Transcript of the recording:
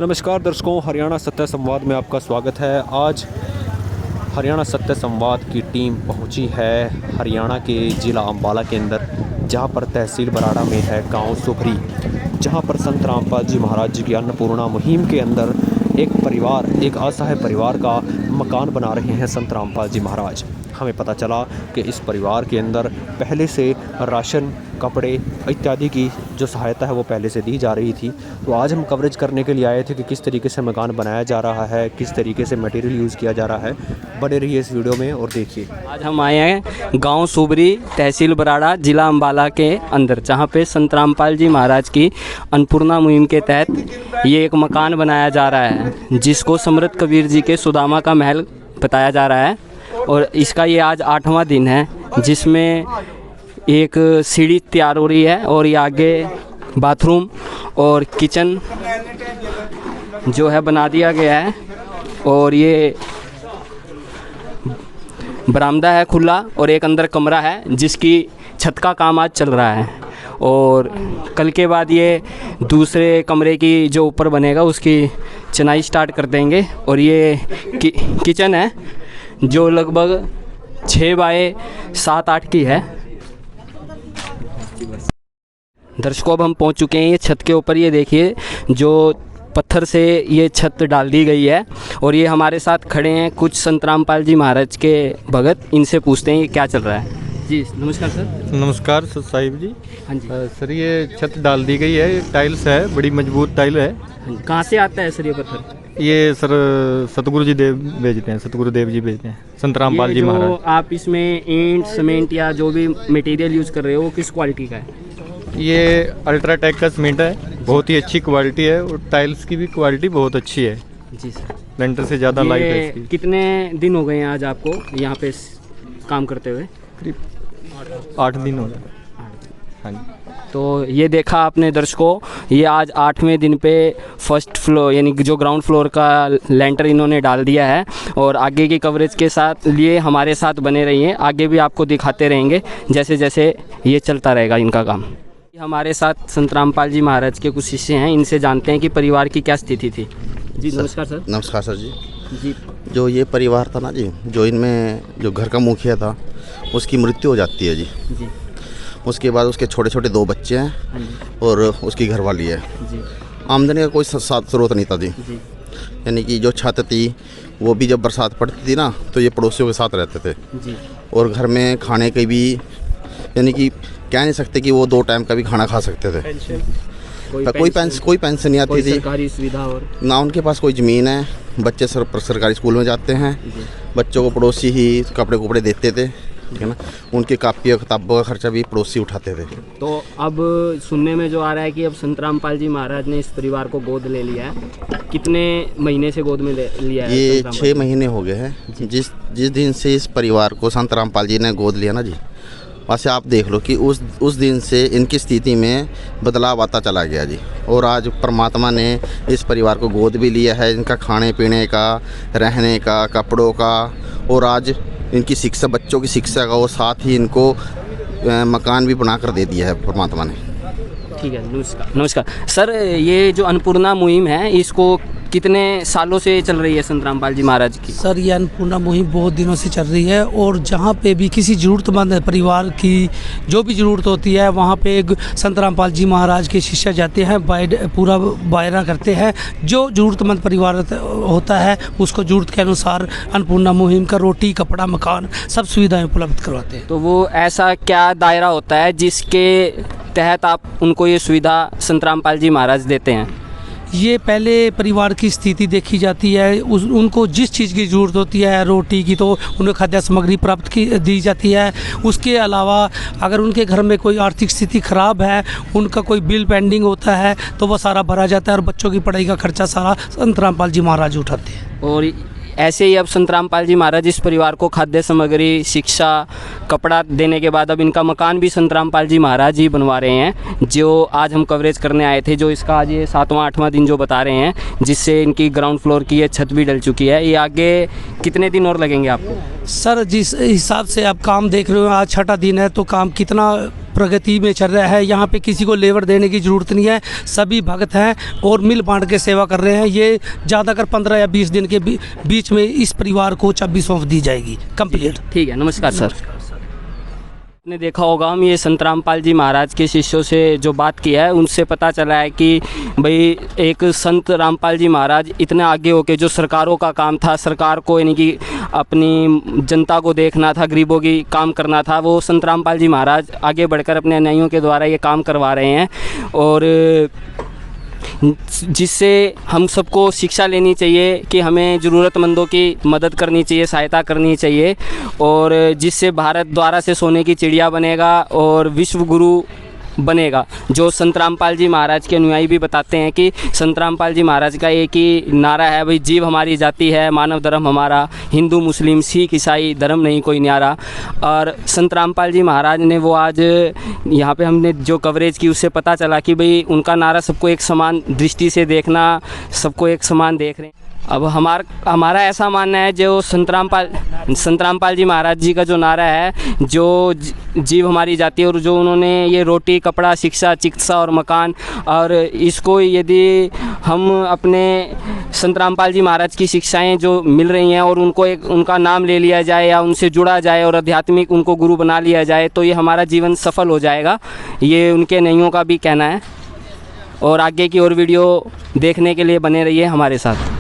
नमस्कार दर्शकों, हरियाणा सत्य संवाद में आपका स्वागत है। आज हरियाणा सत्य संवाद की टीम पहुंची है हरियाणा के ज़िला अम्बाला के अंदर, जहां पर तहसील बराड़ा में है गांव सुभरी, जहां पर संत रामपाल जी महाराज जी की अन्नपूर्णा मुहिम के अंदर एक असहाय परिवार का मकान बना रहे हैं संत रामपाल जी महाराज। हमें पता चला कि इस परिवार के अंदर पहले से राशन, कपड़े इत्यादि की जो सहायता है वो पहले से दी जा रही थी। तो आज हम कवरेज करने के लिए आए थे कि किस तरीके से मकान बनाया जा रहा है, किस तरीके से मटेरियल यूज़ किया जा रहा है। बने रहिए इस वीडियो में और देखिए। आज हम आए हैं गांव सुबरी, तहसील बराड़ा, ज़िला अम्बाला के अंदर, जहां पे संत रामपाल जी महाराज की अन्नपूर्णा मुहिम के तहत ये एक मकान बनाया जा रहा है, जिसको समृद्ध कबीर जी के सुदामा का महल बताया जा रहा है। और इसका ये आज 8वां दिन है, जिसमें एक सीढ़ी तैयार हो रही है और ये आगे बाथरूम और किचन जो है बना दिया गया है। और ये बरामदा है खुला और एक अंदर कमरा है जिसकी छत का काम आज चल रहा है। और कल के बाद ये दूसरे कमरे की जो ऊपर बनेगा उसकी चिनाई स्टार्ट कर देंगे। और ये किचन है जो लगभग 6 बाय 7-8 की है। दर्शकों, अब हम पहुंच चुके हैं ये छत के ऊपर। ये देखिए, जो पत्थर से ये छत डाल दी गई है। और ये हमारे साथ खड़े हैं कुछ संत रामपाल जी महाराज के भगत। इनसे पूछते हैं ये क्या चल रहा है। जी नमस्कार सर। नमस्कार सर साहिब जी। हाँ जी सर, ये छत डाल दी गई है, टाइल्स है, बड़ी मजबूत टाइल है। कहाँ से आता है सर ये पत्थर? ये सर सतगुरु जी देव भेजते हैं, सतगुरु देव जी भेजते हैं, संत रामपाल जी महाराज। आप इसमें ईंट, सीमेंट या जो भी मटेरियल यूज़ कर रहे हो वो किस क्वालिटी का है? ये अल्ट्राटेक का सीमेंट है, बहुत ही अच्छी क्वालिटी है। और टाइल्स की भी क्वालिटी बहुत अच्छी है जी सर। लेंटर से ज़्यादा लाइट है इसकी। कितने दिन हो गए हैं आज आपको यहाँ पे काम करते हुए? करीब 8 दिन हो गए। हाँ जी। तो ये देखा आपने दर्शकों, ये आज 8वें दिन पे फर्स्ट फ्लोर यानी जो ग्राउंड फ्लोर का लेंटर इन्होंने डाल दिया है। और आगे की कवरेज के साथ लिए हमारे साथ बने रहिए, आगे भी आपको दिखाते रहेंगे जैसे जैसे ये चलता रहेगा इनका काम। हमारे साथ संत रामपाल जी महाराज के कुछ शिष्य हैं, इनसे जानते हैं कि परिवार की क्या स्थिति थी। जी नमस्कार सर। नमस्कार सर जी। जी, जो ये परिवार था ना जी, जो इनमें जो घर का मुखिया था उसकी मृत्यु हो जाती है जी। जी। उसके बाद उसके छोटे छोटे 2 बच्चे हैं और उसकी घरवाली है जी। आमदनी का कोई स्रोत नहीं था जी। यानी कि जो छत थी वो भी जब बरसात पड़ती थी ना तो ये पड़ोसियों के साथ रहते थे जी। और घर में खाने के भी यानी कि कह नहीं सकते कि वो 2 टाइम का भी खाना खा सकते थे। कोई पेंशन नहीं आती थी, सरकारी सुविधा और ना उनके पास कोई ज़मीन है। बच्चे सरकारी स्कूल में जाते हैं, बच्चों को पड़ोसी ही कपड़े देते थे, ठीक है ना। उनके कापियों किताबों का खर्चा भी पड़ोसी उठाते थे। तो अब सुनने में जो आ रहा है कि अब संत रामपाल जी महाराज ने इस परिवार को गोद ले लिया है। कितने महीने से गोद में लिया है? ये 6 महीने हो गए हैं जिस दिन से इस परिवार को संत रामपाल जी ने गोद लिया ना जी। वैसे आप देख लो कि उस दिन से इनकी स्थिति में बदलाव आता चला गया जी। और आज परमात्मा ने इस परिवार को गोद भी लिया है, इनका खाने पीने का, रहने का, कपड़ों का, और आज इनकी शिक्षा, बच्चों की शिक्षा का, और साथ ही इनको मकान भी बना कर दे दिया है परमात्मा ने। ठीक है, नमस्कार सर। ये जो अन्नपूर्णा मुहिम है, इसको कितने सालों से चल रही है संत रामपाल जी महाराज की? सर, ये अन्नपूर्णा मुहिम बहुत दिनों से चल रही है। और जहाँ पे भी किसी ज़रूरतमंद परिवार की जो भी ज़रूरत होती है, वहाँ पे एक संत रामपाल जी महाराज के शिष्य जाते हैं, पूरा बायरा करते हैं। जो ज़रूरतमंद परिवार होता है उसको ज़रूरत के अनुसार अन्नपूर्णा मुहिम का रोटी, कपड़ा, मकान सब सुविधाएँ उपलब्ध करवाते हैं। तो वो ऐसा क्या दायरा होता है जिसके तहत आप उनको ये सुविधा संत रामपाल जी महाराज देते हैं? ये पहले परिवार की स्थिति देखी जाती है, उनको जिस चीज़ की ज़रूरत होती है, रोटी की, तो उन्हें खाद्य सामग्री प्राप्त दी जाती है। उसके अलावा अगर उनके घर में कोई आर्थिक स्थिति ख़राब है, उनका कोई बिल पेंडिंग होता है, तो वह सारा भरा जाता है और बच्चों की पढ़ाई का खर्चा सारा संत रामपाल जी महाराज उठाते हैं। और ऐसे ही अब संत रामपाल जी महाराज इस परिवार को खाद्य सामग्री, शिक्षा, कपड़ा देने के बाद अब इनका मकान भी संत रामपाल जी महाराज ही बनवा रहे हैं, जो आज हम कवरेज करने आए थे। जो इसका आज ये 7वां-8वां दिन जो बता रहे हैं, जिससे इनकी ग्राउंड फ्लोर की ये छत भी डल चुकी है। ये आगे कितने दिन और लगेंगे आपको? सर, जिस हिसाब से आप काम देख रहे हो, आज 6ठा दिन है, तो काम कितना प्रगति में चल रहा है। यहाँ पे किसी को लेबर देने की ज़रूरत नहीं है, सभी भक्त हैं और मिल बांट के सेवा कर रहे हैं। ये ज़्यादातर 15 या 20 दिन के बीच में इस परिवार को चाबी सौंप दी जाएगी कंप्लीट। ठीक है, नमस्कार सर। आपने देखा होगा, हम ये संत रामपाल जी महाराज के शिष्यों से जो बात किया है उनसे पता चला है कि भाई एक संत रामपाल जी महाराज इतने आगे होके जो सरकारों का काम था, सरकार को यानी कि अपनी जनता को देखना था, गरीबों की काम करना था, वो संत रामपाल जी महाराज आगे बढ़कर अपने अनुयायियों के द्वारा ये काम करवा रहे हैं। और जिससे हम सबको शिक्षा लेनी चाहिए कि हमें ज़रूरतमंदों की मदद करनी चाहिए, सहायता करनी चाहिए, और जिससे भारत द्वारा से सोने की चिड़िया बनेगा और विश्व गुरु बनेगा। जो संत रामपाल जी महाराज के अनुयायी भी बताते हैं कि संत रामपाल जी महाराज का एक ही नारा है, भाई जीव हमारी जाति है, मानव धर्म हमारा, हिंदू मुस्लिम सिख ईसाई धर्म नहीं कोई न्यारा। और संत रामपाल जी महाराज ने वो आज यहाँ पे हमने जो कवरेज की उससे पता चला कि भाई उनका नारा सबको एक समान दृष्टि से देखना, सबको एक समान देख रहे हैं। अब हमारा ऐसा मानना है जो संत रामपाल जी महाराज जी का जो नारा है, जो जीव हमारी जाति है, और जो उन्होंने ये रोटी कपड़ा शिक्षा चिकित्सा और मकान, और इसको यदि हम अपने संत रामपाल जी महाराज की शिक्षाएं जो मिल रही हैं और उनको एक उनका नाम ले लिया जाए या उनसे जुड़ा जाए और आध्यात्मिक उनको गुरु बना लिया जाए तो ये हमारा जीवन सफल हो जाएगा। ये उनके नैयों का भी कहना है। और आगे की और वीडियो देखने के लिए बने रहिए हमारे साथ।